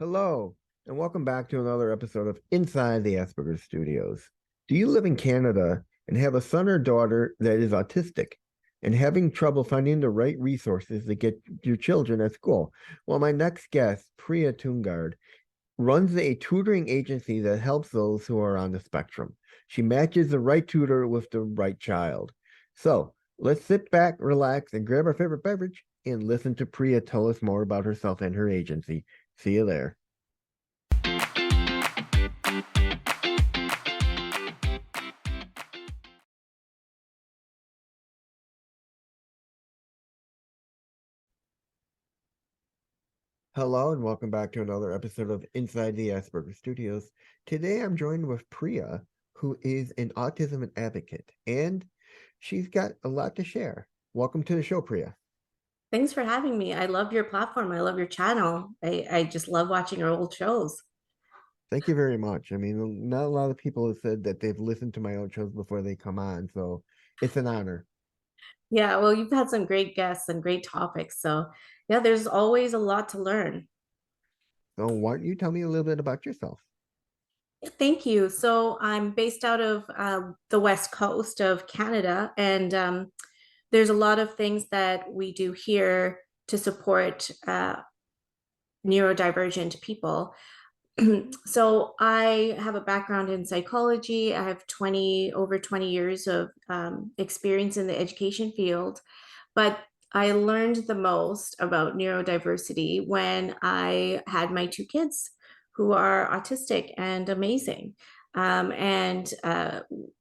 Hello, and welcome back to another episode of Inside the Asperger Studios. Do you live in Canada and have a son or daughter that is autistic and having trouble finding the right resources to get your children at school? Well, my next guest, Priya Tronsgard, runs a tutoring agency that helps those who are on the spectrum. She matches the right tutor with the right child. So let's sit back, relax, and grab our favorite beverage and listen to Priya tell us more about herself and her agency. See you there. Hello, and welcome back to another episode of Inside the Asperger Studios. Today I'm joined with Priya, who is an autism advocate, and she's got a lot to share. Welcome to the show, Priya. Thanks for having me. I love your platform. I love your channel. I just love watching your old shows. Thank you very much. I mean, not a lot of people have said that they've listened to my old shows before they come on, so it's an honor. Yeah, well, you've had some great guests and great topics. So, yeah, there's always a lot to learn. So why don't you tell me a little bit about yourself? Thank you. So, I'm based out of the West Coast of Canada, and there's a lot of things that we do here to support neurodivergent people. So I have a background in psychology. I have over 20 years of experience in the education field, but I learned the most about neurodiversity when I had my two kids who are autistic and amazing. And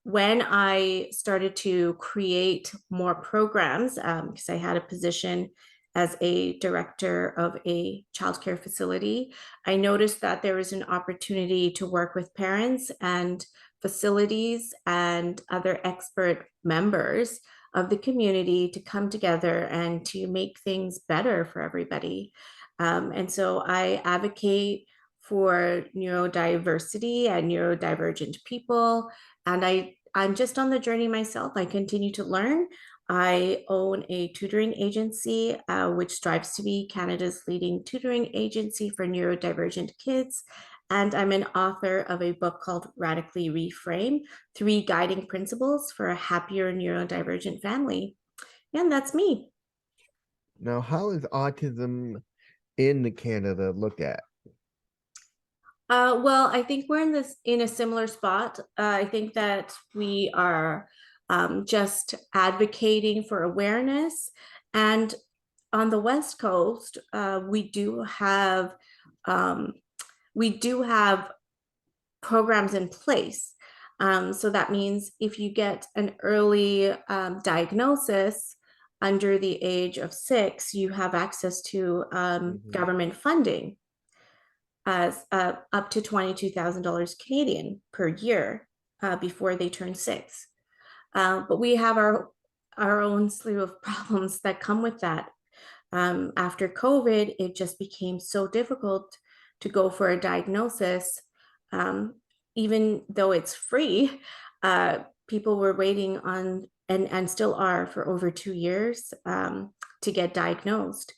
when I started to create more programs, because I had a position as a director of a childcare facility, I noticed that there was an opportunity to work with parents and facilities and other expert members of the community to come together and to make things better for everybody. And so I advocate for neurodiversity and neurodivergent people. And I'm just on the journey myself. I continue to learn. I own a tutoring agency, which strives to be Canada's leading tutoring agency for neurodivergent kids. And I'm an author of a book called Radically Reframe: Three Guiding Principles for a Happier Neurodivergent Family. And that's me. Now, how is autism in Canada looked at? Well, I think we're in a similar spot. I think that we are just advocating for awareness, and on the West Coast, um, we do have programs in place. So that means if you get an early diagnosis under the age of 6, you have access to Mhm. government funding as up to $22,000 Canadian per year before they turn 6. But we have our own slew of problems that come with that. After COVID, it just became so difficult to go for a diagnosis. Um, Even though it's free, people were waiting on and still are for over 2 years to get diagnosed.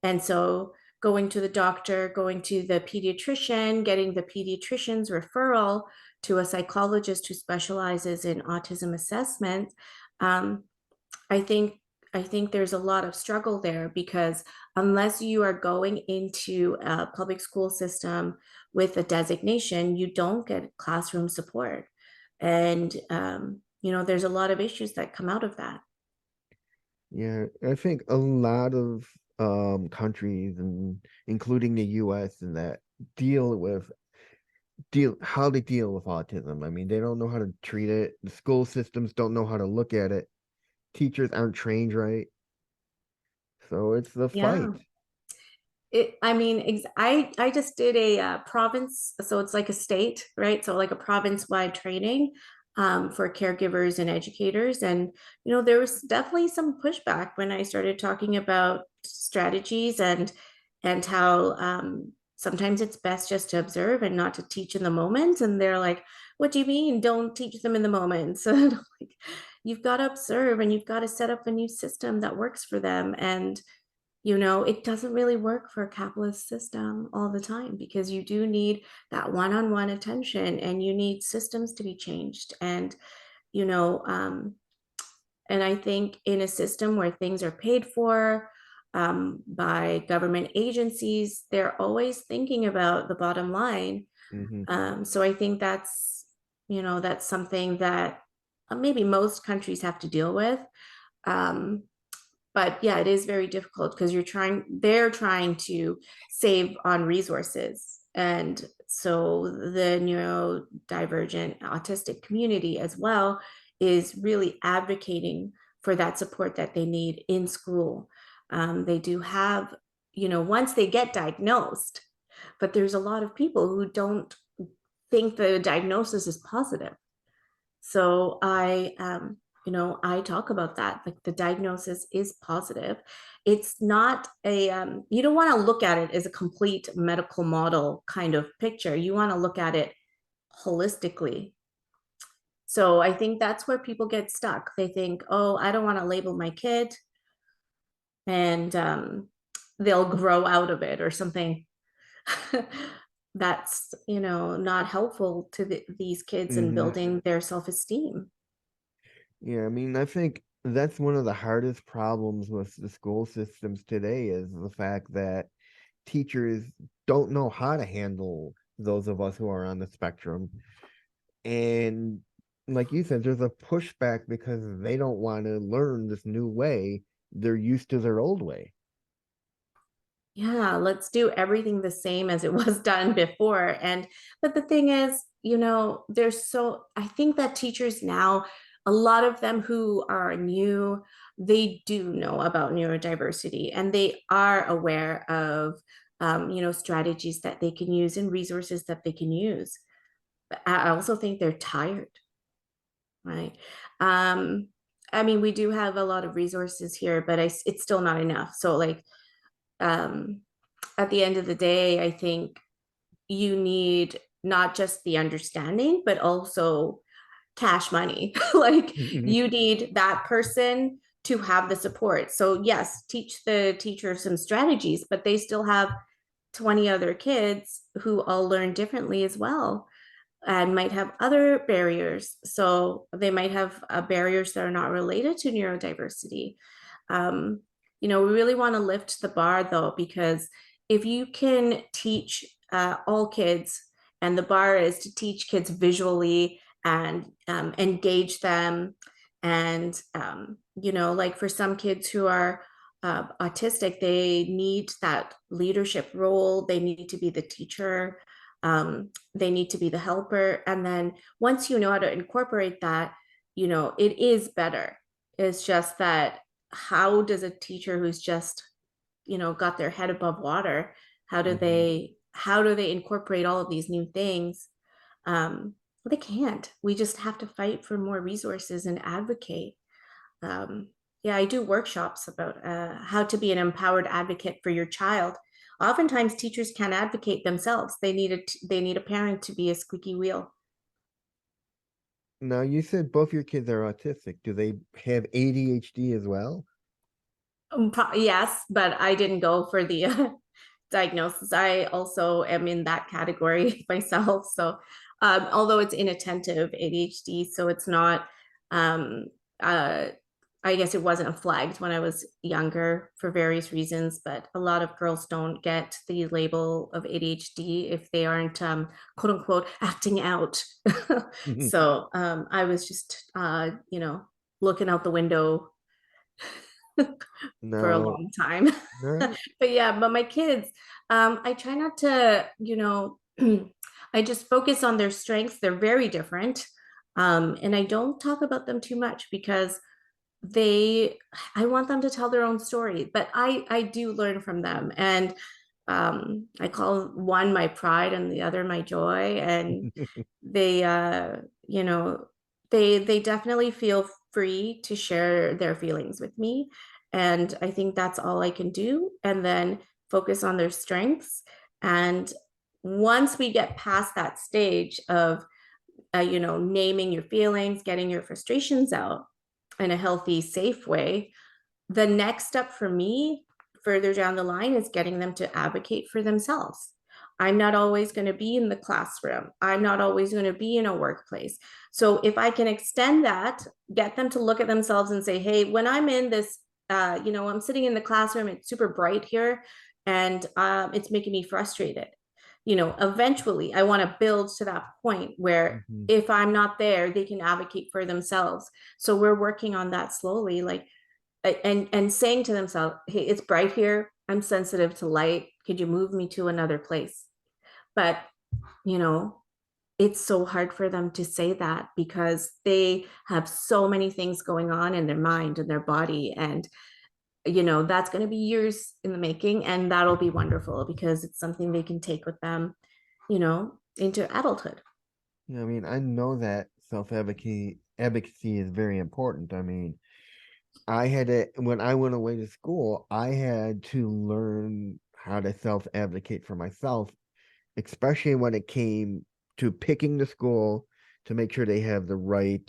And so going to the doctor, going to the pediatrician, getting the pediatrician's referral to a psychologist who specializes in autism assessment, um, I think I think there's a lot of struggle there because unless you are going into a public school system with a designation, you don't get classroom support. And there's a lot of issues that come out of that. Yeah, I think a lot of countries and including the US and that deal with deal how they deal with autism. I mean, they don't know how to treat it. The school systems don't know how to look at it. Teachers aren't trained right. So it's the Yeah. fight. I mean, I just did a province, so it's like a state, right? So like a province-wide training for caregivers and educators, and there was definitely some pushback when I started talking about strategies and how sometimes it's best just to observe and not to teach in the moment. And they're like, "What do you mean? Don't teach them in the moment?" So like, you've got to observe and you've got to set up a new system that works for them. And it doesn't really work for a capitalist system all the time, because you do need that one-on-one attention, and you need systems to be changed. You know, and I think in a system where things are paid for by government agencies, they're always thinking about the bottom line. Mm-hmm. So I think that's something that maybe most countries have to deal with. Um, but yeah, it is very difficult because they're trying to save on resources. And so the neurodivergent autistic community as well is really advocating for that support that they need in school. They do have, once they get diagnosed, but there's a lot of people who don't think the diagnosis is positive. So I talk about that. Like, the diagnosis is positive. It's not you don't want to look at it as a complete medical model kind of picture. You want to look at it holistically. So I think that's where people get stuck. They think, oh, I don't want to label my kid, and they'll grow out of it or something. That's, not helpful to these kids in Mm-hmm. building their self-esteem. Yeah, I mean, I think that's one of the hardest problems with the school systems today is the fact that teachers don't know how to handle those of us who are on the spectrum. And like you said, there's a pushback because they don't want to learn this new way. They're used to their old way. Yeah, let's do everything the same as it was done before. But the thing is, I think that teachers now, a lot of them who are new, they do know about neurodiversity, and they are aware of, strategies that they can use and resources that they can use. But I also think they're tired, right? Um, I mean, we do have a lot of resources here, but it's still not enough. So, like, um, at the end of the day, I think you need not just the understanding, but also cash money. Like, you need that person to have the support. So yes, teach the teacher some strategies, but they still have 20 other kids who all learn differently as well, and might have other barriers. So they might have barriers that are not related to neurodiversity. Um, we really want to lift the bar, though, because if you can teach all kids, and the bar is to teach kids visually and engage them, and like for some kids who are autistic, they need that leadership role. They need to be the teacher. They need to be the helper. And then once you know how to incorporate that, it is better. It's just that, how does a teacher who's just, got their head above water, how do Mm-hmm. they incorporate all of these new things? Well, they can't. We just have to fight for more resources and advocate. um, yeah, I do workshops about how to be an empowered advocate for your child. Oftentimes teachers can't advocate themselves. They need a parent to be a squeaky wheel. Now, you said both your kids are autistic. Do they have ADHD as well? Yes, but I didn't go for the diagnosis. I also am in that category myself. So, although it's inattentive ADHD, so it's not, um, uh, I guess it wasn't flagged when I was younger for various reasons, but a lot of girls don't get the label of ADHD if they aren't, quote unquote, acting out. So, I was just, looking out the window for a No. long time. All right. But yeah, but my kids, I try not to, I just focus on their strengths. They're very different. And I don't talk about them too much because they I want them to tell their own story, but I do learn from them. And I call one my pride and the other my joy. And they you know they definitely feel free to share their feelings with me, and I think that's all I can do, and then focus on their strengths. And once we get past that stage of naming your feelings, getting your frustrations out in a healthy, safe way, the next step for me, further down the line is getting them to advocate for themselves. I'm not always going to be in the classroom. I'm not always going to be in a workplace. So if I can extend that, get them to look at themselves and say, hey, when I'm in this, I'm sitting in the classroom, it's super bright here, and it's making me frustrated. Eventually I want to build to that point where Mhm. if I'm not there, they can advocate for themselves. So we're working on that slowly, like, and saying to themselves, hey, it's bright here, I'm sensitive to light, could you move me to another place? But you know it's so hard for them to say that because they have so many things going on in their mind and their body, and that's going to be years in the making, and that'll be wonderful because it's something they can take with them into adulthood. Yeah, I mean, I know that self advocacy is very important. I mean, I had to when I went away to school, I had to learn how to self advocate for myself, especially when it came to picking the school to make sure they have the right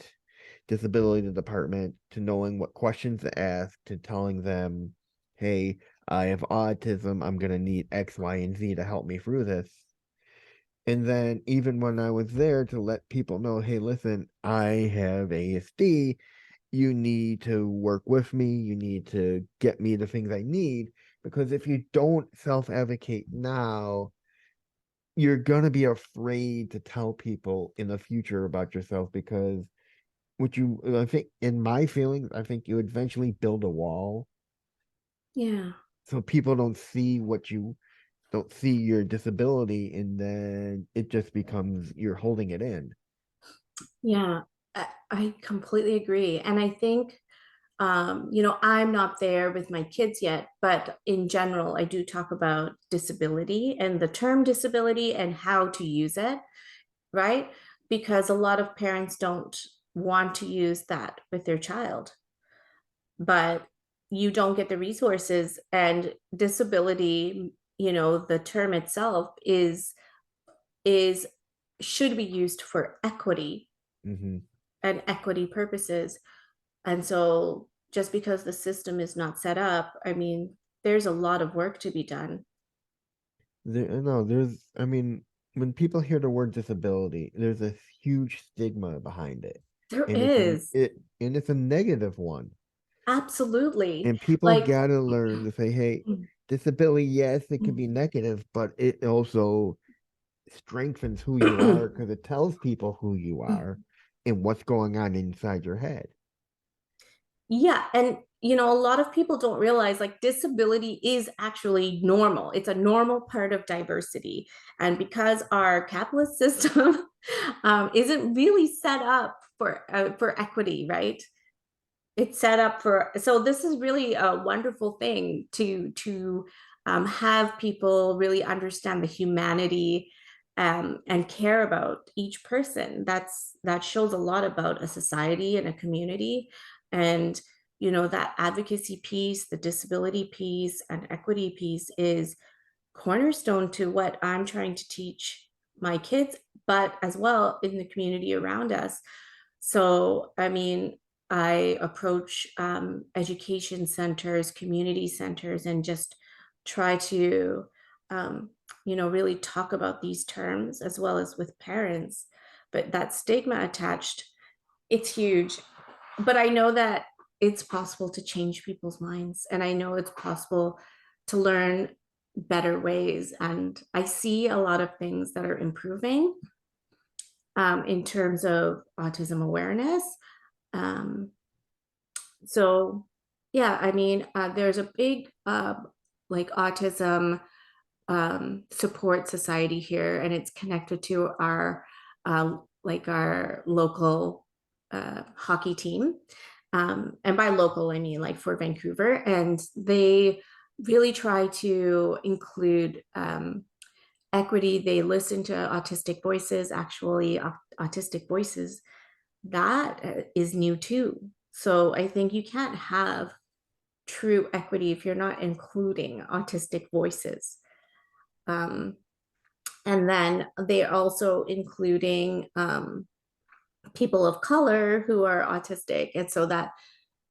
disability department, to knowing what questions to ask, to telling them, hey, I have autism, I'm going to need X, Y, and Z to help me through this. And then even when I was there, to let people know, hey, listen, I have ASD, you need to work with me, you need to get me the things I need, because if you don't self advocate now, you're gonna be afraid to tell people in the future about yourself, because I think, in my feelings, I think you eventually build a wall Yeah. so people don't see your disability, and then it just becomes you're holding it in. Yeah, I completely agree. And I think, I'm not there with my kids yet, but in general, I do talk about disability and the term disability and how to use it, right? Because a lot of parents don't want to use that with their child, but you don't get the resources. And disability, the term itself is should be used for equity Hmm. and equity purposes. And so just because the system is not set up, I mean, there's a lot of work to be done. No, I mean, when people hear the word disability, there's a huge stigma behind it, There and is. it's a negative one. Absolutely. And people Like, gotta learn to say, hey, disability, yes, it can be negative, but it also strengthens who you are, because it tells people who you are and what's going on inside your head. yeah. And, a lot of people don't realize like disability is actually normal. It's a normal part of diversity. And because our capitalist system isn't really set up for equity, right? It's set up for, so this is really a wonderful thing to have people really understand the humanity, and care about each person. That shows a lot about a society and a community. And that advocacy piece, the disability piece, and equity piece is cornerstone to what I'm trying to teach my kids, but as well in the community around us. So, I mean, I approach education centers, community centers, and just try to, really talk about these terms as well as with parents. But that stigma attached, it's huge. But I know that it's possible to change people's minds, and I know it's possible to learn better ways. And I see a lot of things that are improving in terms of autism awareness. Um, so, yeah, I mean, there's a big like autism support society here, and it's connected to our local hockey team. And by local, I mean like for Vancouver, and they really try to include equity. They listen to autistic voices. Actually, autistic voices, that is new too. So I think you can't have true equity if you're not including autistic voices. Um, and then they're also including people of color who are autistic. And so that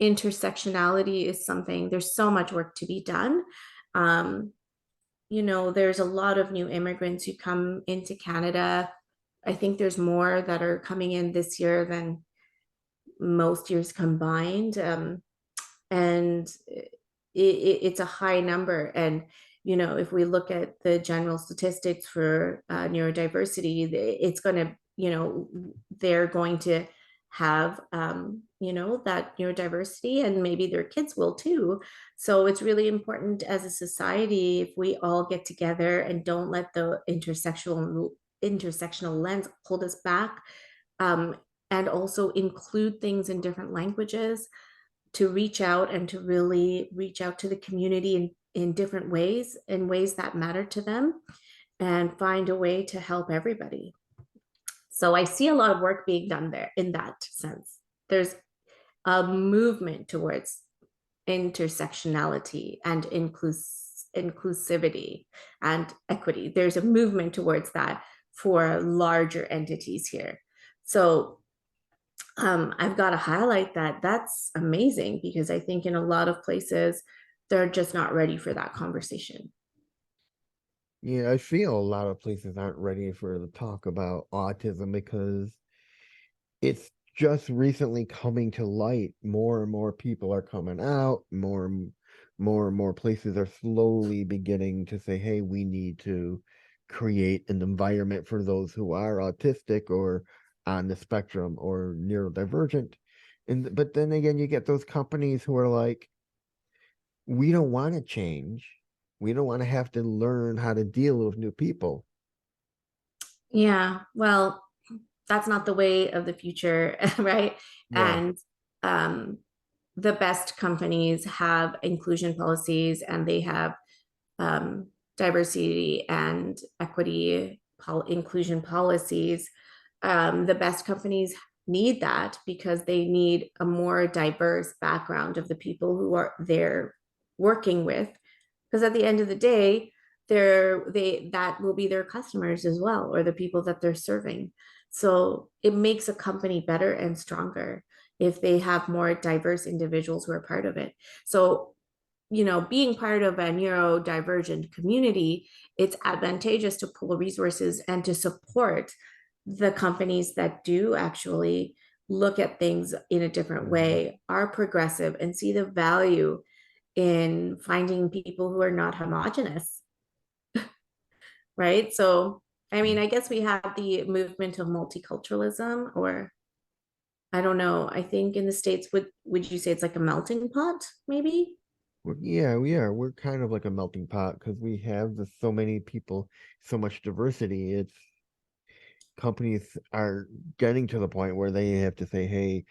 intersectionality is something, there's so much work to be done. There's a lot of new immigrants who come into Canada. I think there's more that are coming in this year than most years combined. And it's a high number. And, if we look at the general statistics for neurodiversity, it's going to, they're going to have, that neurodiversity, and maybe their kids will too. So it's really important as a society if we all get together and don't let the intersectional lens hold us back, um, and also include things in different languages, to reach out and to really reach out to the community in different ways, in ways that matter to them, and find a way to help everybody. So I see a lot of work being done there in that sense. There's a movement towards intersectionality and inclusivity and equity. There's a movement towards that for larger entities here. So I've got to highlight that. That's amazing, because I think in a lot of places, they're just not ready for that conversation. Yeah, I feel a lot of places aren't ready for the talk about autism because it's just recently coming to light. More and more people are coming out. More and more places are slowly beginning to say, "Hey, we need to create an environment for those who are autistic or on the spectrum or neurodivergent." And but then again, you get those companies who are like, "We don't want to change. We don't want to have to learn how to deal with new people." Yeah, well, that's not the way of the future, right? Yeah. And um, the best companies have inclusion policies, and they have um, diversity and equity inclusion policies. The best companies need that because they need a more diverse background of the people who are they're working with. Because at the end of the day, that will be their customers as well, or the people that they're serving. So it makes a company better and stronger if they have more diverse individuals who are part of it. So being part of a neurodivergent community, it's advantageous to pull resources and to support the companies that do actually look at things in a different way, are progressive, and see the value in finding people who are not homogenous, right? So, I mean, I guess we have the movement of multiculturalism, or I don't know. I think in the States, would you say it's like a melting pot, maybe? Yeah, we are. We're kind of like a melting pot because we have so many people, so much diversity. It's companies are getting to the point where they have to say, "Hey,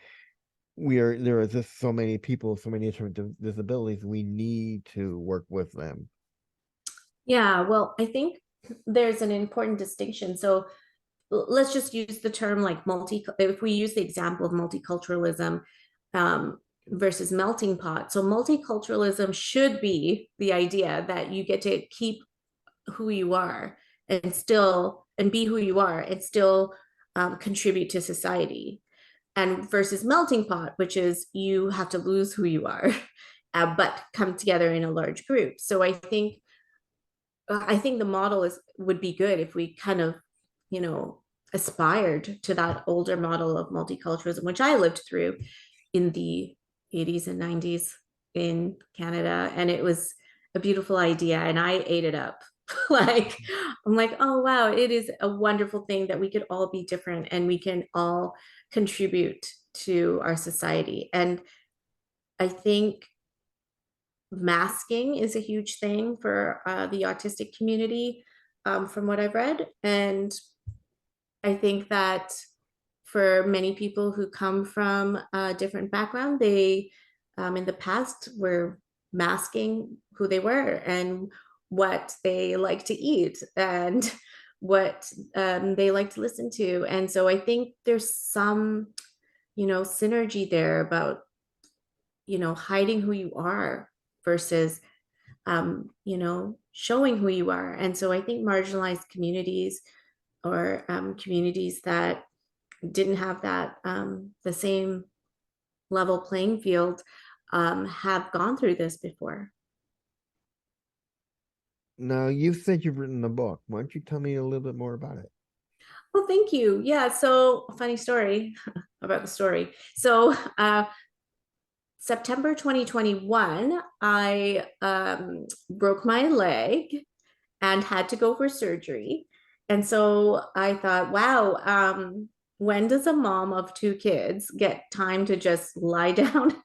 there are just so many people, so many different disabilities. We need to work with them." Yeah, well, I think there's an important distinction. So let's just use the term like if we use the example of multiculturalism, versus melting pot. So multiculturalism should be the idea that you get to keep who you are and be who you are and still contribute to society. And versus melting pot, which is you have to lose who you are, but come together in a large group. So I think the model would be good if we kind of, you know, aspired to that older model of multiculturalism, which I lived through in the 80s and 90s in Canada. And it was a beautiful idea, and I ate it up. Like, I'm like, oh, wow, it is a wonderful thing that we could all be different and we can all contribute to our society. And I think masking is a huge thing for the autistic community, from what I've read. And I think that for many people who come from a different background, they in the past were masking who they were and what they like to eat and what they like to listen to. And so I think there's some, synergy there about, hiding who you are versus, showing who you are. And so I think marginalized communities, or communities that didn't have that the same level playing field, have gone through this before. Now, you said you've written a book. Why don't you tell me a little bit more about it? Well, thank you. Yeah, so a funny story about the story. So September 2021, I broke my leg and had to go for surgery. And so I thought, wow, when does a mom of two kids get time to just lie down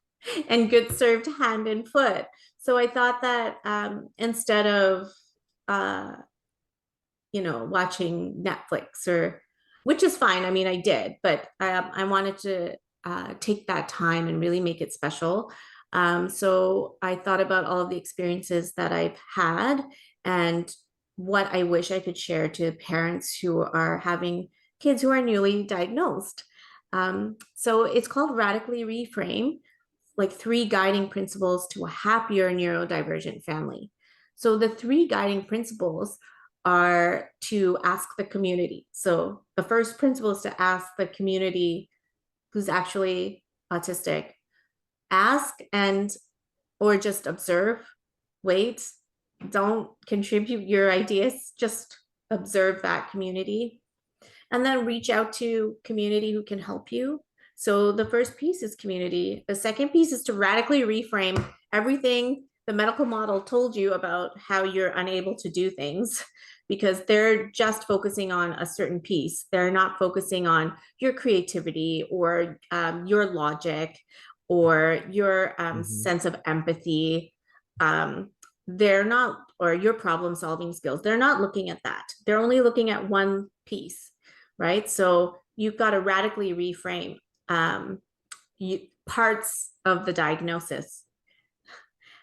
and get served hand and foot? So I thought that instead of, uh, watching Netflix or, which is fine. I mean, I did, but I wanted to take that time and really make it special. So I thought about all of the experiences that I've had and what I wish I could share to parents who are having kids who are newly diagnosed. So it's called Radically Reframe, like 3 guiding principles to a happier neurodivergent family. So the 3 guiding principles are to ask the community. So the first principle is to ask the community who's actually autistic. Ask and or just observe. Wait, don't contribute your ideas, just observe that community and then reach out to community who can help you. So the first piece is community. The second piece is to radically reframe everything the medical model told you about how you're unable to do things because they're just focusing on a certain piece. They're not focusing on your creativity or your logic or your Hmm. sense of empathy. They're not, or your problem solving skills. They're not looking at that. They're only looking at one piece, right? So you've got to radically reframe parts of the diagnosis.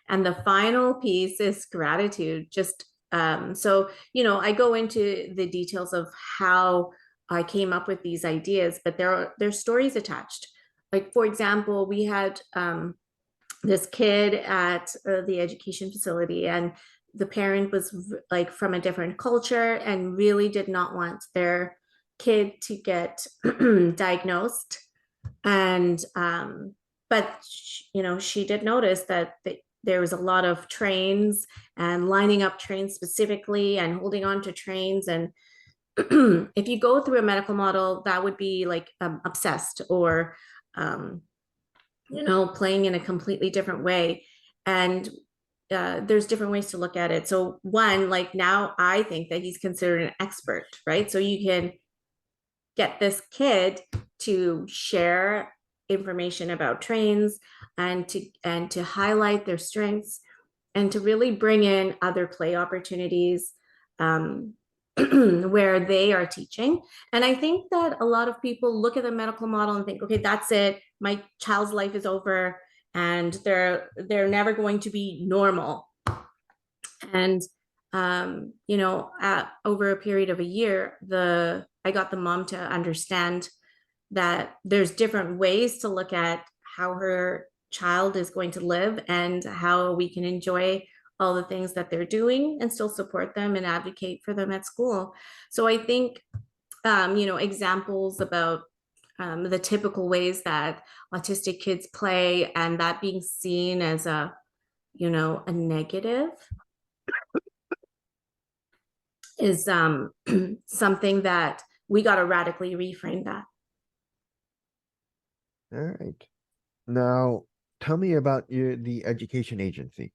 And the final piece is gratitude. Just so, I go into the details of how I came up with these ideas, but there's stories attached. Like, for example, we had this kid at the education facility, and the parent was like from a different culture and really did not want their kid to get diagnosed. And but she did notice that there was a lot of trains and lining up trains specifically and holding on to trains. And if you go through a medical model, that would be like obsessed or um, playing in a completely different way. And there's different ways to look at it. So one, like now I think that he's considered an expert, right? So you can get this kid to share information about trains and to highlight their strengths and to really bring in other play opportunities um, where they are teaching. And I think that a lot of people look at the medical model and think, okay, that's it. My child's life is over, and they're never going to be normal. And over a period of a year, I got the mom to understand that there's different ways to look at how her child is going to live and how we can enjoy all the things that they're doing and still support them and advocate for them at school. So I think examples about the typical ways that autistic kids play and that being seen as a negative is something that we got to radically reframe that. All right. Now, tell me about the education agency.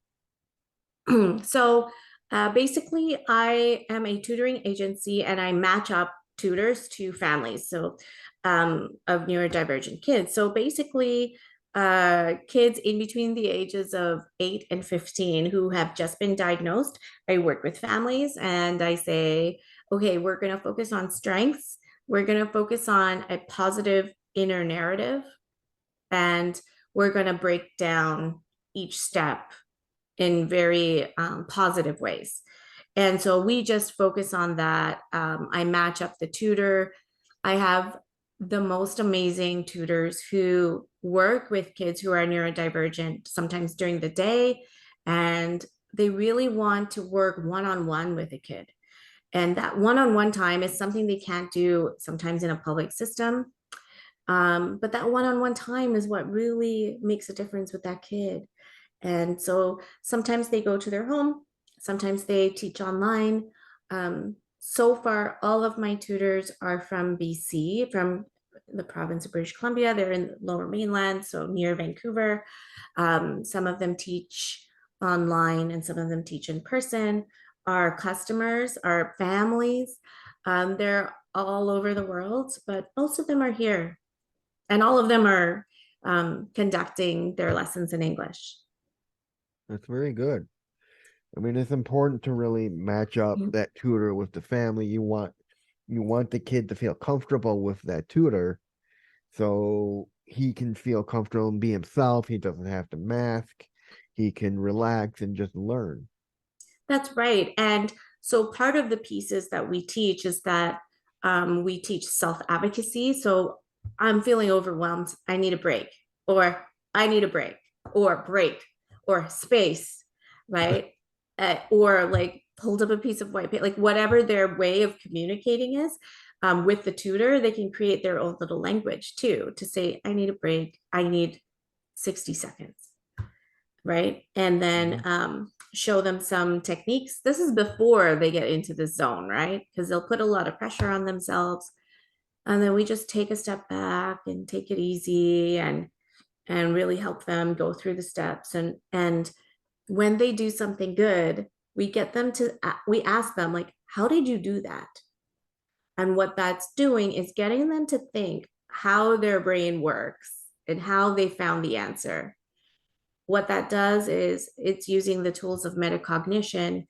So basically, I am a tutoring agency and I match up tutors to families of neurodivergent kids. So basically, kids in between the ages of 8 and 15 who have just been diagnosed, I work with families and I say, okay, we're going to focus on strengths. We're going to focus on a positive inner narrative, and we're going to break down each step in very positive ways. And so we just focus on that. I match up the tutor. I have the most amazing tutors who work with kids who are neurodivergent sometimes during the day, and they really want to work one-on-one with a kid. And that one-on-one time is something they can't do sometimes in a public system. But that one-on-one time is what really makes a difference with that kid. And so sometimes they go to their home, Sometimes they teach online. So far, all of my tutors are from BC, from the province of British Columbia. They're in the Lower Mainland, so near Vancouver. Some of them teach online and some of them teach in person. Our customers, our families, they're all over the world, but most of them are here. And all of them are conducting their lessons in English. That's very good. I mean, it's important to really match up that tutor with the family. You want the kid to feel comfortable with that tutor so he can feel comfortable and be himself. He doesn't have to mask. He can relax and just learn. That's right. And so part of the pieces that we teach is that we teach self-advocacy. So I'm feeling overwhelmed. I need a break, or I need a break, or space, right? Or like hold up a piece of white paper, like whatever their way of communicating is with the tutor, they can create their own little language too to say, I need a break. I need 60 seconds, right? And then show them some techniques. This is before they get into the zone, right? Because they'll put a lot of pressure on themselves. And then we just take a step back and take it easy and really help them go through the steps. And when they do something good, we ask them, like, how did you do that? And what that's doing is getting them to think how their brain works and how they found the answer. What that does is it's using the tools of metacognition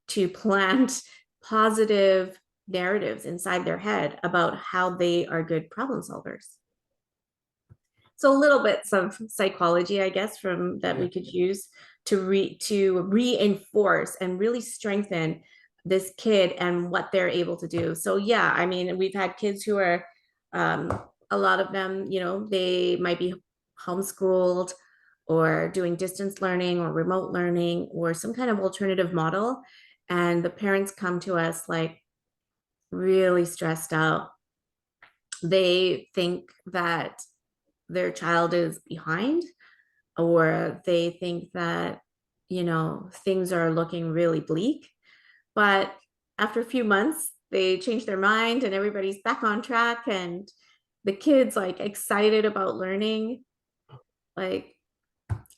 to plant positive narratives inside their head about how they are good problem solvers. So a little bits of psychology, I guess, from that we could use to reinforce and really strengthen this kid and what they're able to do. So yeah, I mean, we've had kids who are a lot of them, they might be homeschooled or doing distance learning or remote learning or some kind of alternative model. And the parents come to us like really stressed out. They think that their child is behind, or they think that, things are looking really bleak. But after a few months, they change their mind and everybody's back on track. And the kids like excited about learning. Like,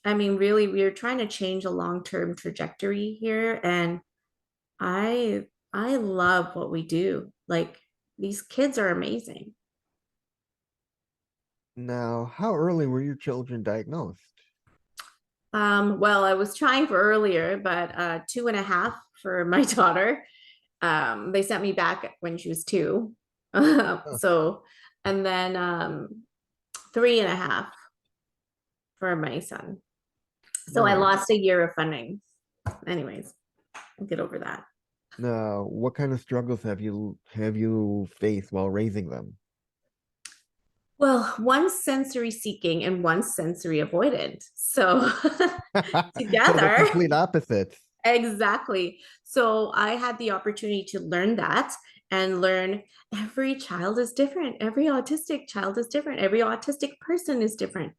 I mean, really, we're trying to change a long-term trajectory here. And I love what we do. Like, these kids are amazing. Now, how early were your children diagnosed? Well, I was trying for earlier, but 2.5 for my daughter. They sent me back when she was 2. Huh. So, and then 3.5 for my son. So I No. lost a year of funding. Anyways, I'll get over that. Now, what kind of struggles have you faced while raising them? Well, one's sensory seeking and one's sensory avoidant. So So they're together, complete opposites. exactly. So I had the opportunity to learn that and learn every child is different. Every autistic child is different. Every autistic person is different.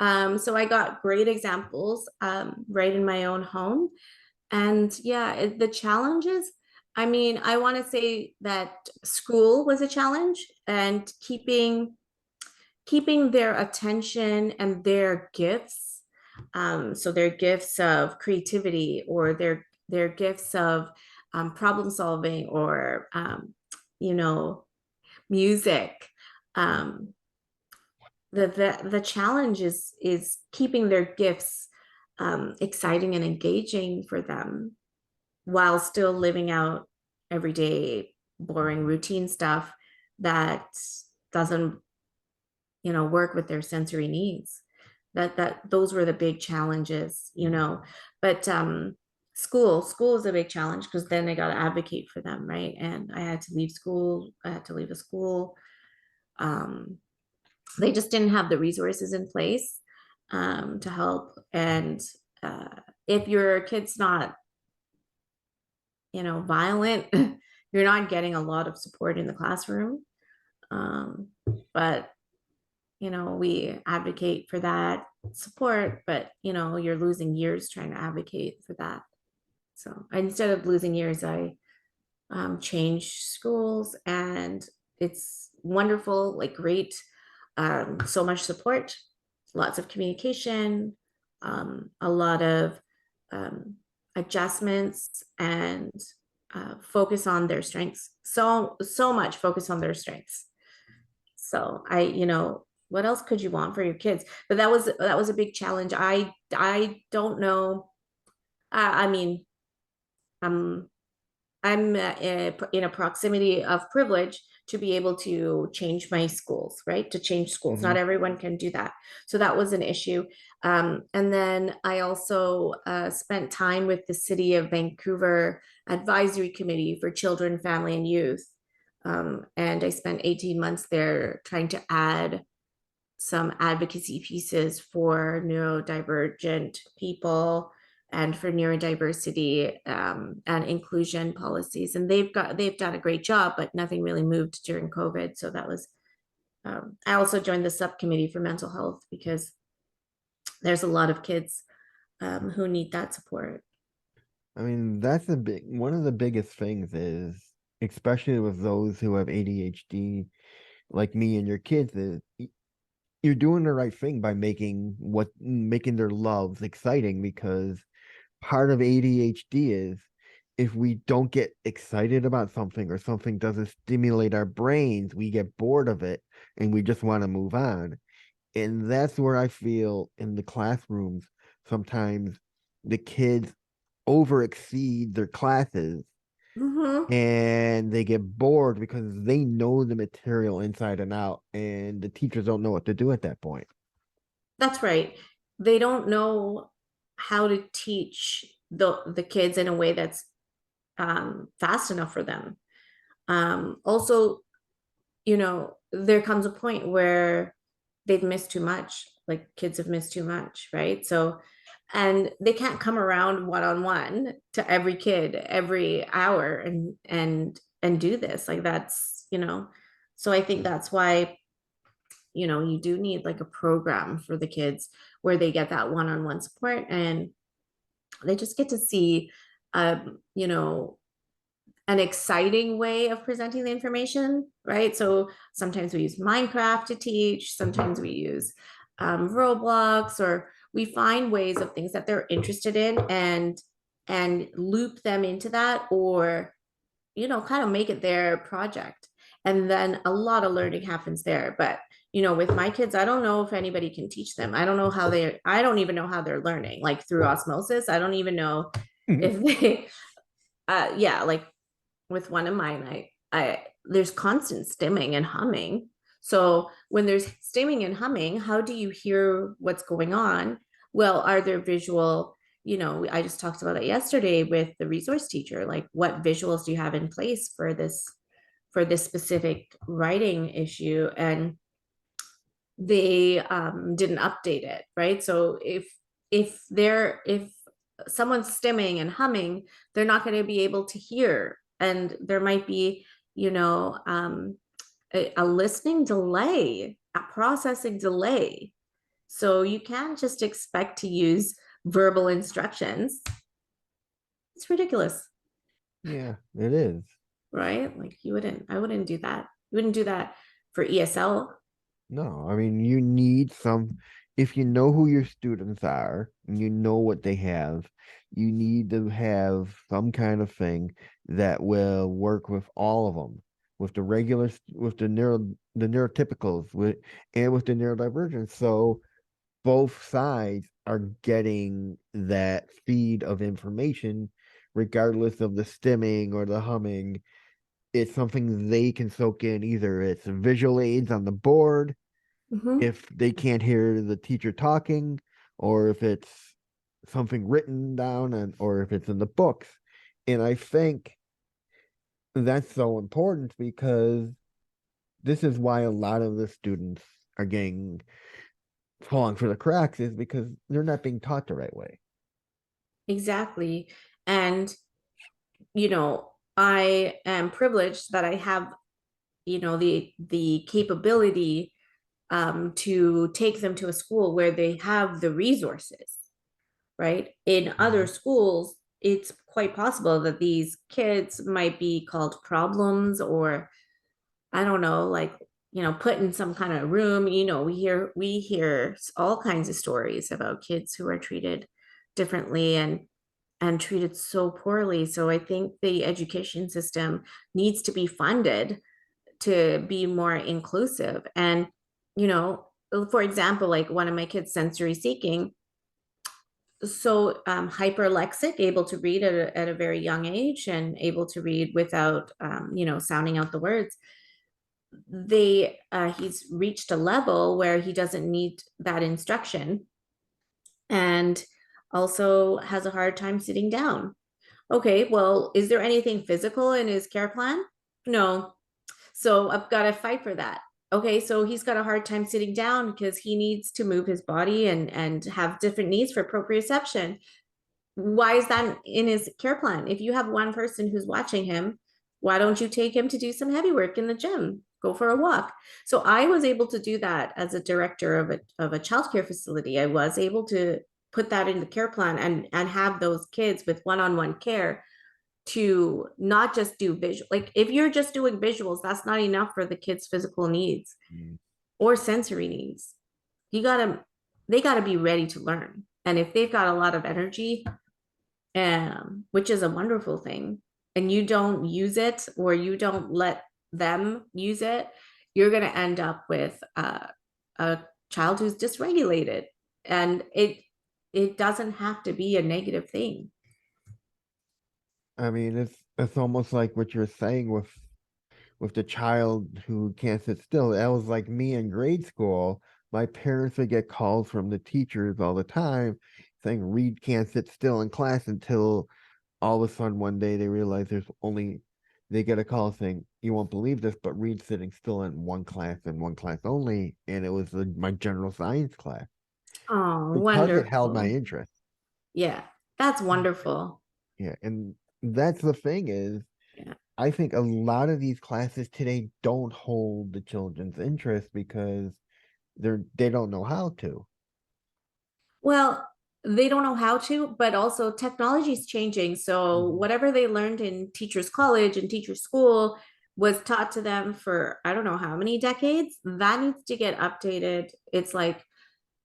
So I got great examples right in my own home. And yeah, the challenges, I mean, I want to say that school was a challenge, and keeping their attention and their gifts, so their gifts of creativity or their gifts of problem solving or you know music. um, the challenge is keeping their gifts exciting and engaging for them while still living out everyday boring routine stuff that doesn't work with their sensory needs. That those were the big challenges. But school is a big challenge because then I got to advocate for them, right? And I had to leave school. I had to leave the school. They just didn't have the resources in place to help. And uh, if your kid's not violent, you're not getting a lot of support in the classroom. But we advocate for that support, but you're losing years trying to advocate for that. So instead of losing years, I changed schools, and it's wonderful, like great, so much support, lots of communication, a lot of um, adjustments, and focus on their strengths. So much focus on their strengths. So what else could you want for your kids? But that was a big challenge. I don't know. I mean, um, I'm in a proximity of privilege to be able to change my schools, right? To change schools. Hmm. Not everyone can do that. So that was an issue. And then I also spent time with the City of Vancouver Advisory Committee for Children, Family, and Youth. And I spent 18 months there trying to add some advocacy pieces for neurodivergent people and for neurodiversity, and inclusion policies. And they've done a great job, but nothing really moved during COVID. So that was I also joined the subcommittee for mental health because there's a lot of kids who need that support. I mean, that's a big one of the biggest things is, especially with those who have ADHD, like me and your kids, is you're doing the right thing by making their loves exciting, because part of ADHD is if we don't get excited about something or something doesn't stimulate our brains, we get bored of it and we just want to move on. And that's where I feel in the classrooms sometimes the kids over exceed their classes Mm-hmm. and they get bored because they know the material inside and out, and the teachers don't know what to do at that point. That's right. They don't know how to teach the kids in a way that's fast enough for them. Also, there comes a point where they've missed too much, like kids have missed too much, right? So, and they can't come around one on one to every kid every hour and do this. Like so I think that's why, you do need like a program for the kids where they get that one on one support, and they just get to see, you know, an exciting way of presenting the information, right? So sometimes we use Minecraft to teach, sometimes we use Roblox, or we find ways of things that they're interested in and loop them into that, or kind of make it their project. And then a lot of learning happens there. But with my kids, I don't know if anybody can teach them. I don't even know how they're learning, like through osmosis. I don't even know if they yeah, like with one of mine, I there's constant stimming and humming. So when there's stimming and humming, how do you hear what's going on? Well, are there visual, I just talked about it yesterday with the resource teacher, like what visuals do you have in place for this specific writing issue? And they didn't update it, right? So if someone's stimming and humming, they're not going to be able to hear, and there might be a listening delay, a processing delay. So you can't just expect to use verbal instructions. It's ridiculous, Yeah, it is. right? Like I wouldn't do that. You wouldn't do that for ESL. No, I mean, you need if you know who your students are and you know what they have, you need to have some kind of thing that will work with all of them, with the with the neurotypicals, and with the neurodivergent. So both sides are getting that feed of information, regardless of the stimming or the humming. It's something they can soak in. Either it's visual aids on the board Mm-hmm. if they can't hear the teacher talking, or if it's something written down, and or if it's in the books. And I think that's so important because this is why a lot of the students are getting falling for the cracks, is because they're not being taught the right way. Exactly. And I am privileged that I have, the capability to take them to a school where they have the resources, right? In other Mhm. schools, it's quite possible that these kids might be called problems, or I don't know, like, put in some kind of room. We hear all kinds of stories about kids who are treated differently and treated so poorly. So I think the education system needs to be funded to be more inclusive. And, you know, for example, like one of my kids, sensory seeking, so hyperlexic, able to read at a very young age and able to read without, sounding out the words. He's reached a level where he doesn't need that instruction, and also has a hard time sitting down. Okay, well, is there anything physical in his care plan? No. So I've got to fight for that. Okay, so he's got a hard time sitting down because he needs to move his body and have different needs for proprioception. Why is that in his care plan? If you have one person who's watching him, why don't you take him to do some heavy work in the gym? Go for a walk. So I was able to do that as a director of a childcare facility. I was able to put that in the care plan and have those kids with one-on-one care, to not just do visual. Like if you're just doing visuals, that's not enough for the kids' physical needs Mm. or sensory needs. You gotta They gotta be ready to learn. And if they've got a lot of energy, which is a wonderful thing, and you don't use it, or you don't let them use it, you're going to end up with a child who's dysregulated. And it doesn't have to be a negative thing. I mean, it's almost like what you're saying with the child who can't sit still. That was like me in grade school. My parents would get calls from the teachers all the time saying Reed can't sit still in class, until all of a sudden one day they realize they get a call saying, you won't believe this, but Reed's sitting still in one class and one class only, and it was my general science class, Oh, because it held my wonderful. interest. Yeah, that's wonderful. Yeah, and that's the thing is, Yeah. I think a lot of these classes today don't hold the children's interest because they don't know how to. Well, they don't know how to, but also technology is changing. So Mhm. whatever they learned in teachers' college and teachers' school was taught to them for I don't know how many decades. That needs to get updated. It's like,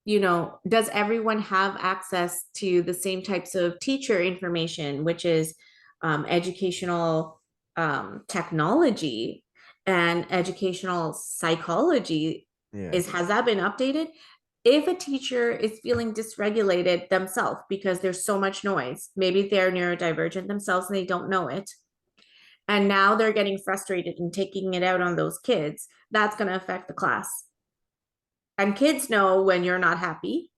does everyone have access to the same types of teacher information, which is educational technology and educational psychology? Yeah. Has that been updated? If a teacher is feeling dysregulated themselves because there's so much noise, maybe they're neurodivergent themselves and they don't know it, and now they're getting frustrated and taking it out on those kids, that's going to affect the class. And kids know when you're not happy,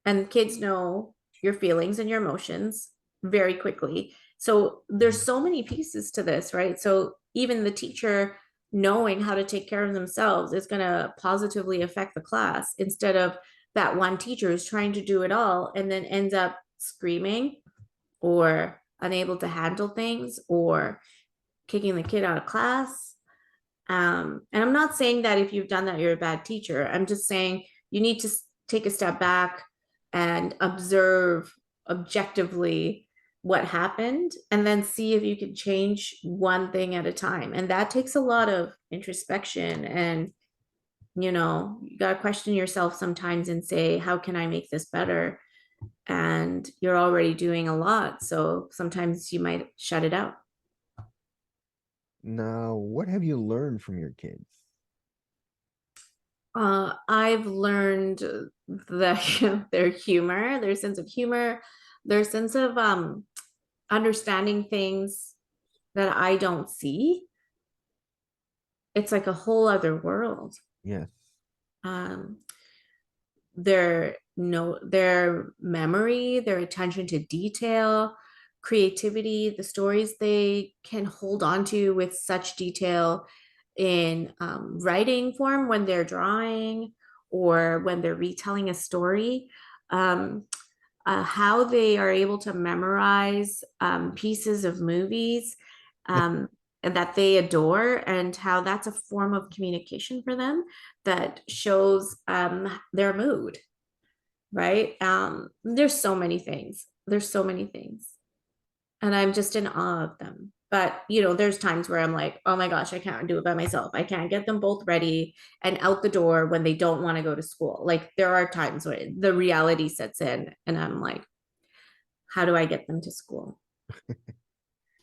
and kids know your feelings and your emotions very quickly. So there's so many pieces to this, right? So even the teacher knowing how to take care of themselves is going to positively affect the class, instead of that one teacher who's trying to do it all and then ends up screaming or unable to handle things or kicking the kid out of class. And I'm not saying that if you've done that, you're a bad teacher. I'm just saying you need to take a step back and observe objectively what happened, and then see if you can change one thing at a time. And that takes a lot of introspection. And, you got to question yourself sometimes and say, how can I make this better? And you're already doing a lot. So sometimes you might shut it out. Now, what have you learned from your kids? I've learned that their humor, their sense of humor, their sense of understanding things that I don't see. It's like a whole other world. Yes. Um, their memory, their attention to detail, creativity, the stories they can hold on to with such detail in writing form when they're drawing or when they're retelling a story. Um, how they are able to memorize pieces of movies um, that they adore, and how that's a form of communication for them that shows their mood, right? There's so many things. There's so many things. and I'm just in awe of them. But, there's times where I'm like, oh my gosh, I can't do it by myself. I can't get them both ready and out the door when they don't want to go to school. Like, there are times where the reality sets in, and I'm like, how do I get them to school?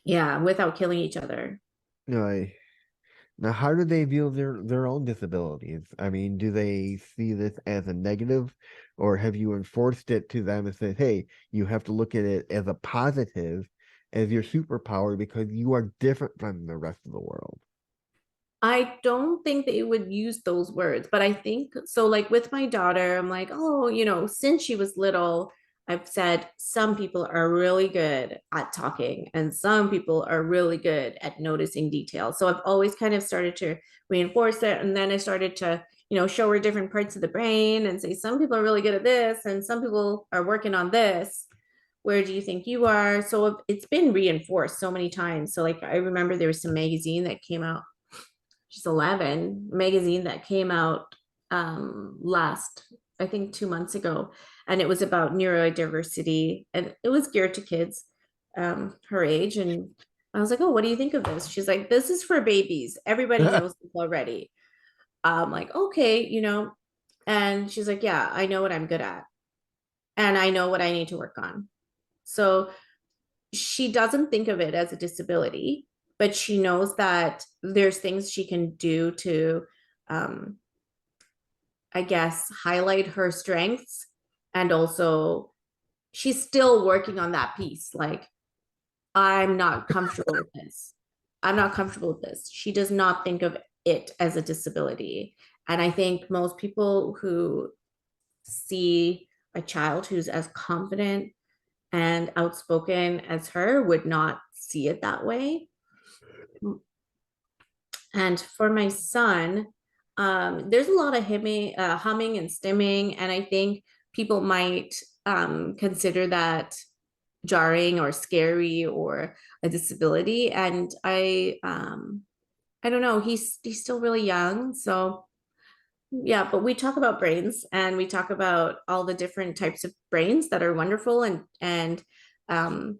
Yeah, without killing each other. No, now, how do they view their own disabilities? I mean, do they see this as a negative, or have you enforced it to them and said, "Hey, you have to look at it as a positive, as your superpower because you are different from the rest of the world"? I don't think they would use those words, but I think so. Like with my daughter, I'm like, oh, since she was little, I've said some people are really good at talking and some people are really good at noticing details. So I've always kind of started to reinforce it. And then I started to, show her different parts of the brain and say, some people are really good at this and some people are working on this. Where do you think you are? So it's been reinforced so many times. So, like, I remember there was some magazine that came out, she's 11, magazine that came out last, I think 2 months ago, and it was about neurodiversity, and it was geared to kids her age. And I was like, oh, what do you think of this? She's like, this is for babies, everybody knows this already. I'm like, okay, and she's like, yeah, I know what I'm good at and I know what I need to work on. So she doesn't think of it as a disability, but she knows that there's things she can do to, um, I guess, highlight her strengths. And also, she's still working on that piece. Like, I'm not comfortable with this. I'm not comfortable with this. She does not think of it as a disability. And I think most people who see a child who's as confident and outspoken as her would not see it that way. And for my son, there's a lot of humming and stimming, and I think people might consider that jarring or scary or a disability. And I don't know. He's still really young, so yeah. But we talk about brains, and we talk about all the different types of brains that are wonderful, and um,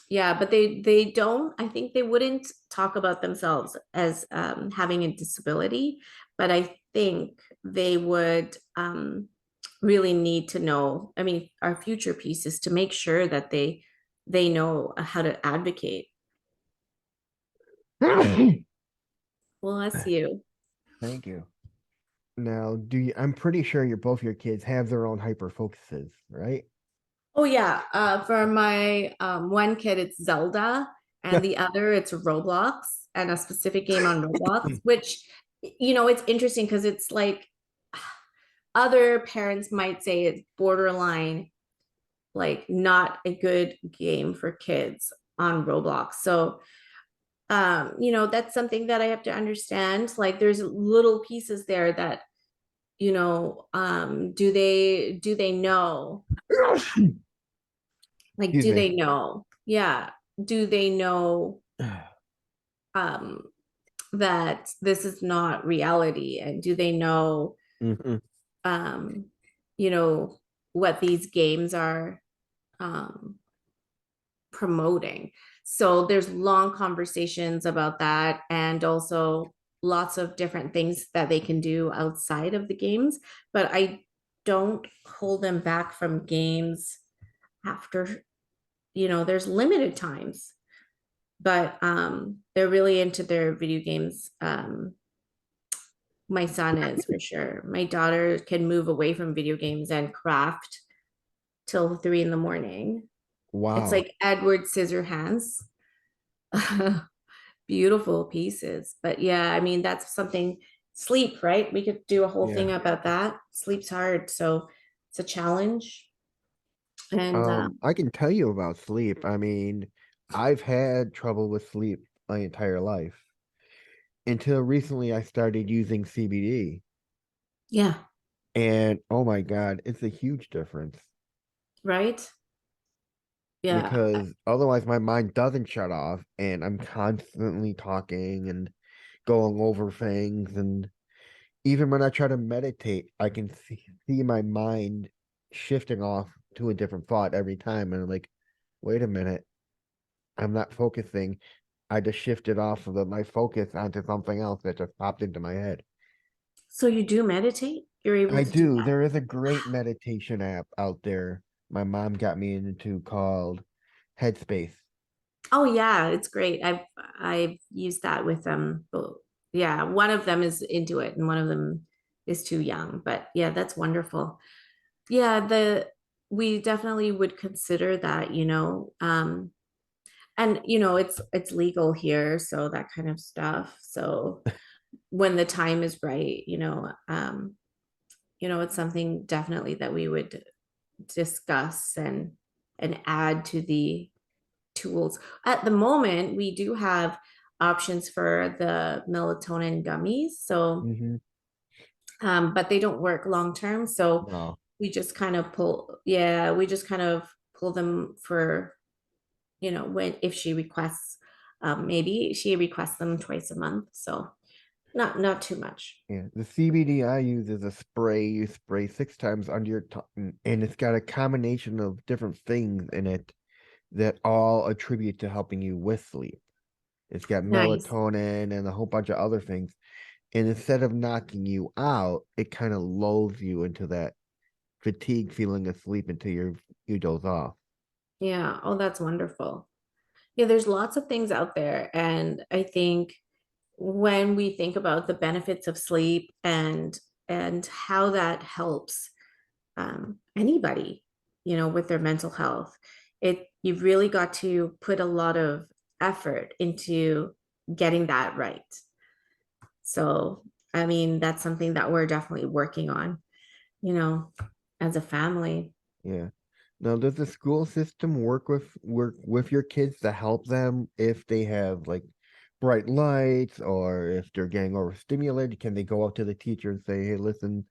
yeah, but they don't, I think they wouldn't talk about themselves as having a disability, but I think they would really need to know. I mean, our future piece is to make sure that they know how to advocate. Bless you. Thank you. Now, I'm pretty sure both your kids have their own hyper focuses, right? Oh yeah, for my one kid it's Zelda, and the other it's Roblox, and a specific game on Roblox, which it's interesting because it's like other parents might say it's borderline, like not a good game for kids on Roblox. So that's something that I have to understand. Like, there's little pieces there that, do they know? Like, Excuse do me. they know? Yeah. Do they know um that this is not reality? And do they know Mhm. um you know what these games are um promoting? So there's long conversations about that, and also lots of different things that they can do outside of the games, but I don't hold them back from games after, there's limited times, but they're really into their video games. My son is, for sure. My daughter can move away from video games and craft till 3 in the morning. It's Wow. like Edward Scissorhands. Beautiful pieces. But yeah, I mean, that's something. Sleep, right? We could do a whole Yeah. thing about that. Sleep's hard, so it's a challenge. And I can tell you about sleep. I mean, I've had trouble with sleep my entire life until recently I started using CBD. yeah, And oh my God, it's a huge difference right. Yeah. because otherwise my mind doesn't shut off and I'm constantly talking and going over things. And even when I try to meditate, I can see my mind shifting off to a different thought every time. And I'm like, wait a minute. I'm not focusing. I just shifted off of my focus onto something else that just popped into my head. So you do meditate? You're able I to do do. that? There is a great meditation app out there. My mom got me into called Headspace. Oh yeah, it's great. I've used that with them. Yeah, one of them is into it and one of them is too young. But yeah, that's wonderful. Yeah, the we definitely would consider that, and it's legal here, so that kind of stuff. So when the time is right, it's something definitely that we would discuss and add to the tools. At the moment, we do have options for the melatonin gummies. So, Hmm. but they don't work long term. So No. we just kind of pull them for, when if she requests, maybe she requests them twice a month. So not too much. Yeah. The CBD I use is a spray. You spray 6 times under your tongue, and it's got a combination of different things in it that all attribute to helping you with sleep. It's got Nice. melatonin and a whole bunch of other things. And instead of knocking you out, it kind of lulls you into that fatigue feeling of sleep until you doze off. Yeah. Oh, that's wonderful. Yeah, there's lots of things out there. And I think when we think about the benefits of sleep and how that helps anybody, with their mental health, you've really got to put a lot of effort into getting that right. So, I mean, that's something that we're definitely working on, you know, as a family. Yeah. Now, does the school system work with your kids to help them if they have like bright lights or if they're getting overstimulated? Can they go up to the teacher and say, "Hey, listen,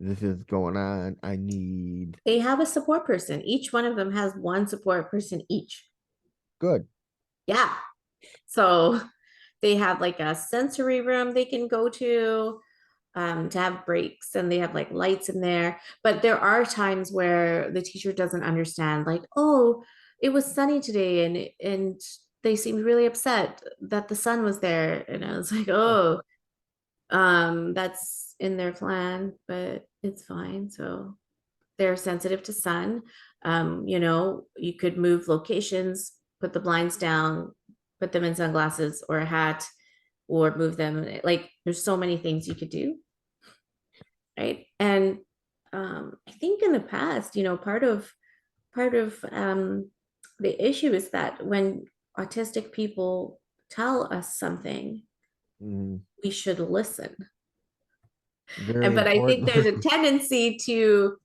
this is going on. I need..." They have a support person. Each one of them has one support person each. Good. Yeah. So they have like a sensory room they can go to have breaks, and they have like lights in there. But there are times where the teacher doesn't understand, like, oh, it was sunny today, and they seemed really upset that the sun was there. And I was like, Oh, oh, that's in their plan, but it's fine. So they're sensitive to sun. You could move locations, put the blinds down, put them in sunglasses or a hat, or move them. Like there's so many things you could do, right? And I think in the past, part of the issue is that when autistic people tell us something, mm, we should listen. very And but I think important. there's a tendency to,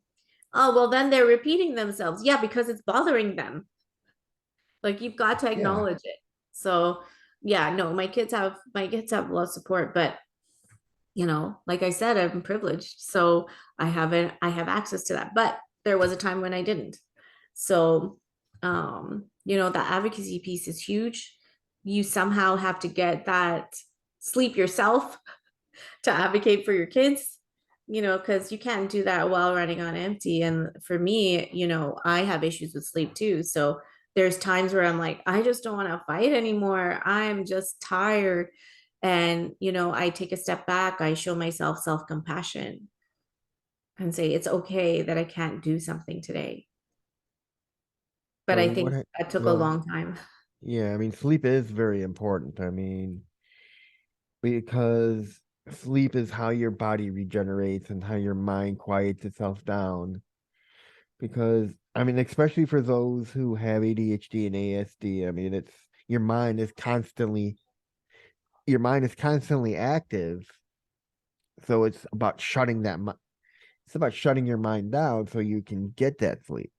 oh, well, then they're repeating themselves. Yeah, because it's bothering them. Like you've got to Yeah. acknowledge it. So yeah, no, my kids have a lot of support, but like I said, I'm privileged. So I have access to that. But there was a time when I didn't. So that advocacy piece is huge. You somehow have to get that sleep yourself to advocate for your kids, because you can't do that while running on empty. And for me, I have issues with sleep too. So there's times where I'm like, I just don't want to fight anymore. I'm just tired. And, I take a step back, I show myself self compassion and say, it's okay that I can't do something today. But So I what? think that took a Well, long time. yeah. I mean, sleep is very important. I mean, because sleep is how your body regenerates and how your mind quiets itself down. Because I mean, especially for those who have ADHD and ASD, I mean, it's your mind is constantly active. So it's about shutting your mind down so you can get that sleep.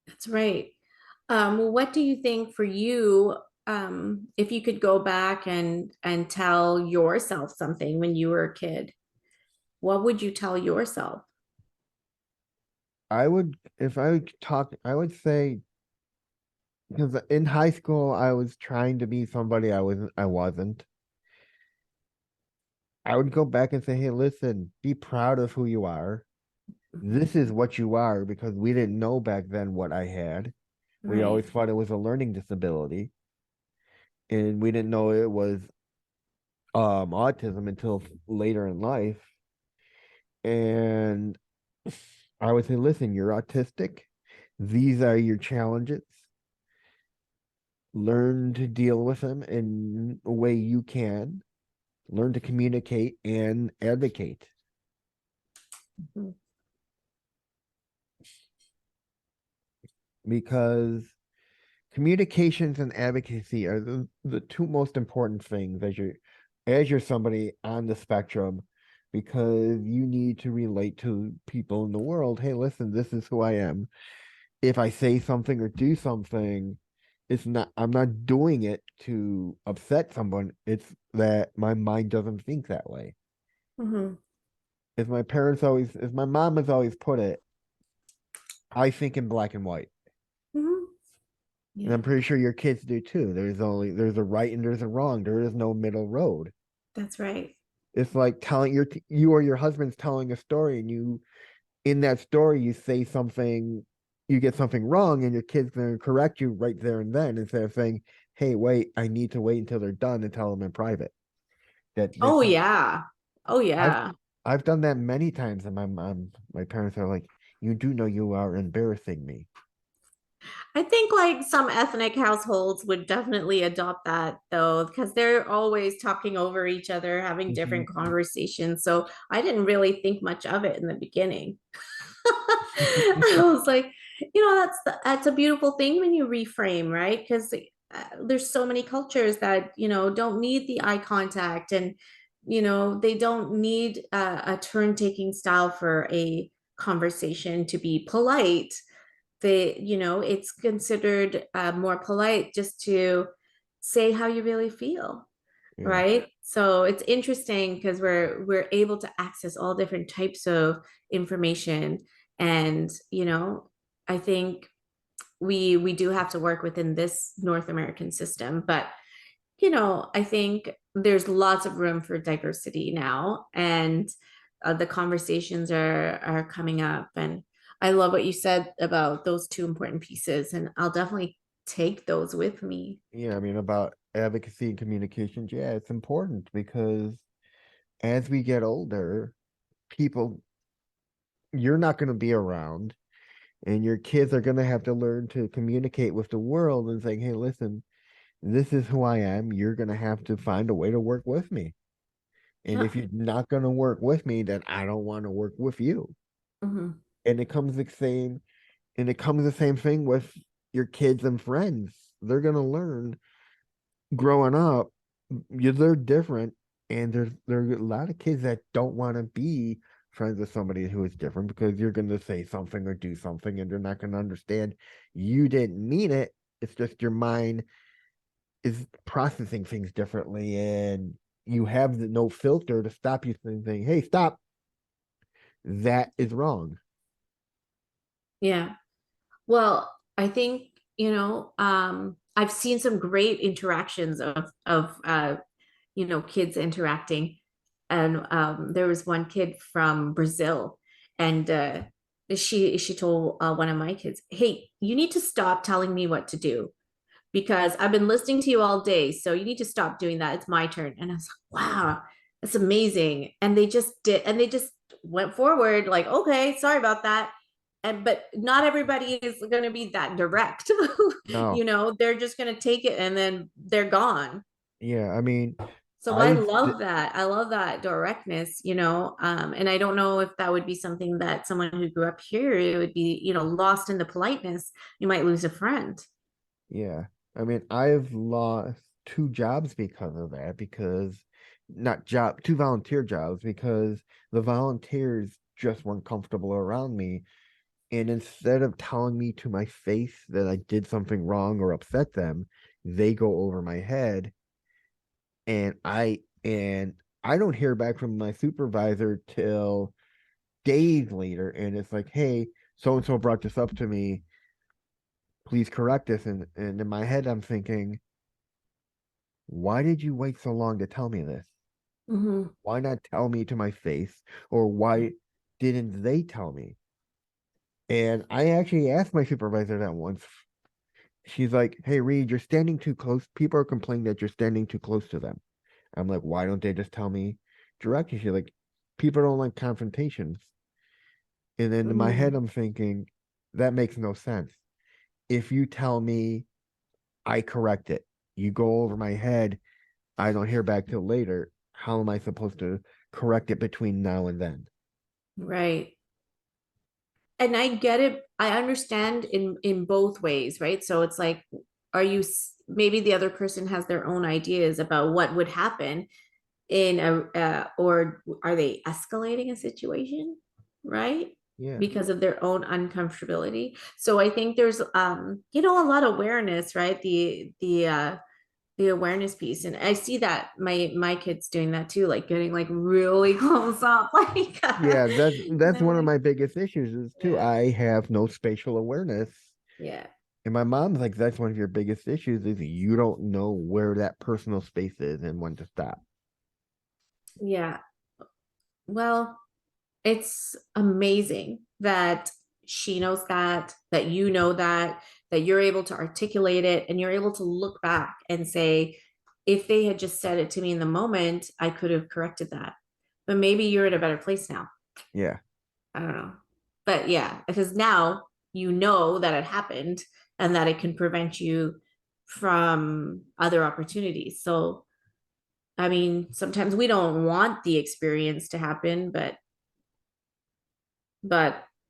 That's right. Well, what do you think for you, if you could go back and tell yourself something when you were a kid, what would you tell yourself? If I would talk, I would say, because in high school I was trying to be somebody I wasn't. I would go back and say, hey, listen, be proud of who you are. This is what you are because we didn't know back then what I had. We Right. always thought it was a learning disability. and we didn't know it was autism until later in life. And I would say, listen, you're autistic. These are your challenges. Learn to deal with them in a way you can. Learn to communicate and advocate. Mhm. Because communications and advocacy are the two most important things as you're somebody on the spectrum, because you need to relate to people in the world. Hey, listen, this is who I am. If I say something or do something, I'm not doing it to upset someone. It's that my mind doesn't think that way. Mhm. As my mom has always put it, I think in black and white. Mhm. And I'm Yeah, pretty sure your kids do too. There's a right and there's a wrong. There is no middle road. that's right. It's like you or your husband's telling a story, and in that story you say something, you get something wrong, and your kid's gonna correct you right there and then, instead of saying, "Hey, wait, I need to wait until they're done and tell them in private." Oh That's yeah. Oh I've yeah. I've done that many times, and my parents are like, "You do know you are embarrassing me." I think like some ethnic households would definitely adopt that though, because they're always talking over each other, having different Mhm. conversations. So I didn't really think much of it in the beginning. I was like, that's a beautiful thing when you reframe, right? Because there's so many cultures that don't need the eye contact, and they don't need a turn-taking style for a conversation to be polite. It's considered more polite just to say how you really feel, Yeah, right? So it's interesting because we're able to access all different types of information, and I think we do have to work within this North American system, but I think there's lots of room for diversity now, and the conversations are coming up. And I love what you said about those two important pieces, and I'll definitely take those with me. yeah. I mean, about advocacy and communications, yeah, it's important because as we get older, people, you're not going to be around, and your kids are going to have to learn to communicate with the world and say, hey, listen, this is who I am. You're going to have to find a way to work with me. And Yeah. if you're not going to work with me, then I don't want to work with you. Hmm. And it comes the same thing with your kids and friends. They're going to learn growing up, they're different, and there are a lot of kids that don't want to be friends with somebody who is different, because you're going to say something or do something, and they're not going to understand you didn't mean it. It's just your mind is processing things differently, and you have no filter to stop you from saying, "Hey, stop! That is wrong." Yeah. Well, I think, I've seen some great interactions of kids interacting. And there was one kid from Brazil, and she told one of my kids, "Hey, you need to stop telling me what to do, because I've been listening to you all day. So you need to stop doing that. It's my turn." And I was like, wow, that's amazing. And they just did, and they just went forward, like, okay, sorry about that. But not everybody is going to be that direct. No, They're just going to take it and then they're gone. yeah, I mean, So I I've love that. I love that directness, and I don't know if that would be something that someone who grew up here, it would be, lost in the politeness. You might lose a friend. Yeah. I mean, I've lost two jobs because of that, because not job, two volunteer jobs, because the volunteers just weren't comfortable around me. And instead of telling me to my face that I did something wrong or upset them, they go over my head, and I don't hear back from my supervisor till days later, and it's like, hey, so and so brought this up to me, please correct this. And in my head I'm thinking, why did you wait so long to tell me this? Mhm. Why not tell me to my face? Or why didn't they tell me? And I actually asked my supervisor that once, she's like, "Hey, Reed, you're standing too close. People are complaining that you're standing too close to them." I'm like, "Why don't they just tell me directly?" She's like, "People don't like confrontations." And then in my head, Mm, I'm thinking, that makes no sense. If you tell me, I correct it. You go over my head, I don't hear back till later. How am I supposed to correct it between now and then? right. And I get it. I understand in both ways, right? So it's like, are you maybe the other person has their own ideas about what would happen in a or are they escalating a situation, right? Yeah. Because of their own uncomfortability. So I think there's a lot of awareness, right? The awareness piece, and I see that my kids doing that too, like getting like really close up, like Yeah, that's one of my biggest issues is too. yeah, I have no spatial awareness. yeah, And my mom's like, that's one of your biggest issues is you don't know where that personal space is and when to stop. yeah. Well, it's amazing that she knows that you know that you're able to articulate it and you're able to look back and say, if they had just said it to me in the moment, I could have corrected that. But maybe you're in a better place now. Yeah. I don't know. But yeah, because now you know that it happened and that it can prevent you from other opportunities. So, I mean, sometimes we don't want the experience to happen, but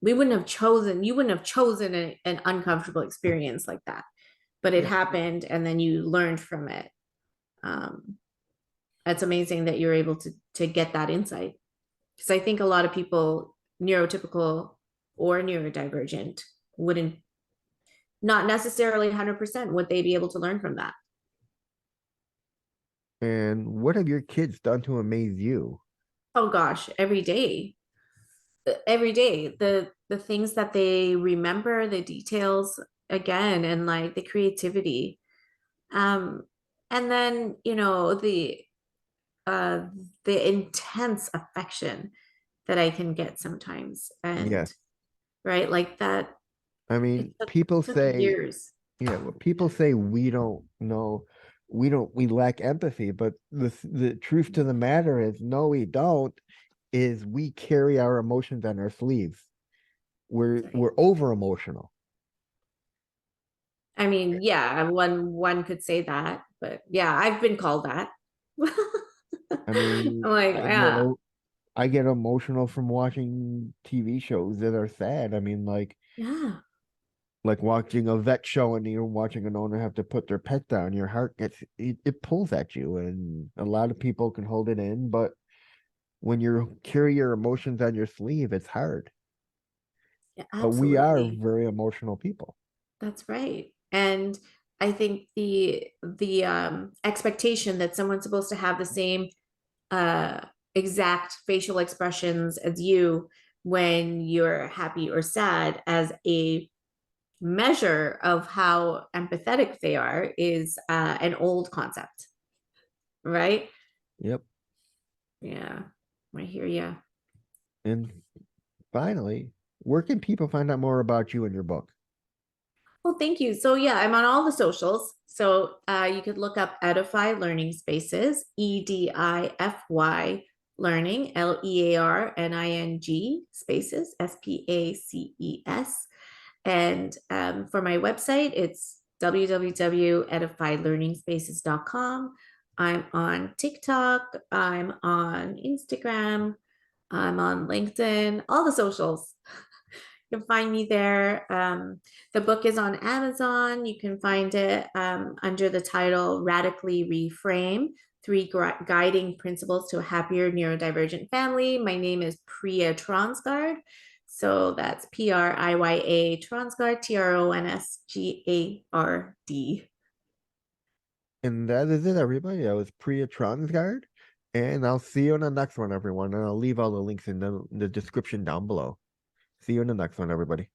we wouldn't have chosen, you wouldn't have chosen an uncomfortable experience like that. But it Yeah. happened and then you learned from it. Um, that's amazing that you're able to get that insight. Because I think a lot of people, neurotypical or neurodivergent, wouldn't, not necessarily 100% would they be able to learn from that. And what have your kids done to amaze you? Oh gosh, every day, the things that they remember, the details again, and like the creativity. Um, and then uh the intense affection that I can get sometimes, and Yes. right, like that. I It mean, took, people took say, years. yeah, well, people say we don't know, we lack empathy, but the truth to the matter is, no, we don't, is we carry our emotions on our sleeves. Right. We're over emotional. I mean, yeah, one could say that, but yeah, I've been called that. I I'm mean, like, yeah, I get emotional from watching TV shows that are sad. I mean, yeah, like watching a vet show and you're watching an owner have to put their pet down, your heart it pulls at you, and a lot of people can hold it in, but when you carry your emotions on your sleeve, it's hard. yeah, But we are absolutely. very emotional people. That's right. And I think the expectation that someone's supposed to have the same uh exact facial expressions as you when you're happy or sad as a measure of how empathetic they are is an old concept, right? Yep. Yeah, I hear you. And finally, where can people find out more about you and your book? Well, thank you. So yeah, I'm on all the socials. So you could look up Edify Learning Spaces, Edify Learning, Learning Spaces, Spaces. And for my website, it's www.edifylearningspaces.com. I'm on TikTok, I'm on Instagram, I'm on LinkedIn, all the socials. You can find me there. The book is on Amazon. You can find it under the title Radically Reframe, Three Guiding Principles to a Happier Neurodivergent Family. My name is Priya Tronsgard. So that's Priya Tronsgard, Tronsgard. And that is it, everybody. That was Priya Tronsgard. And I'll see you in the next one, everyone. And I'll leave all the links in the description down below. See you in the next one, everybody.